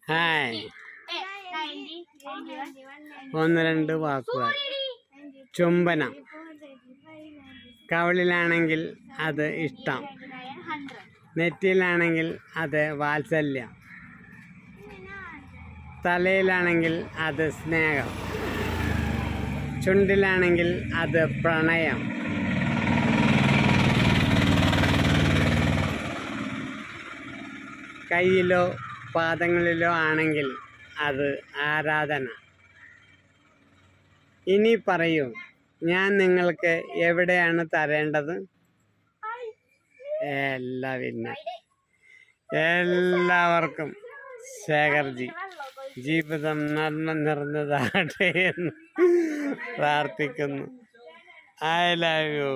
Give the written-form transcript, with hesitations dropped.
Hi. ഒന്ന് രണ്ട് വാക്കുകൾ. ചുംബനം. കവിളിലാണെങ്കിൽ അത് ഇഷ്ടം, നെറ്റിയിലാണെങ്കിൽ അത് വാത്സല്യം, തലയിലാണെങ്കിൽ അത് സ്നേഹം, ചുണ്ടിലാണെങ്കിൽ അത് പ്രണയം, കയ്യിലോ പാദങ്ങളിലോ ആണെങ്കിൽ അത് ആരാധന. ഇനി പറയൂ, ഞാൻ നിങ്ങൾക്ക് എവിടെയാണ് തരേണ്ടത്? എല്ലാവർക്കും ശേഖർജി ജീവിതം നന്മ നിറഞ്ഞതാകട്ടെ എന്ന് പ്രാർത്ഥിക്കുന്നു. I love you.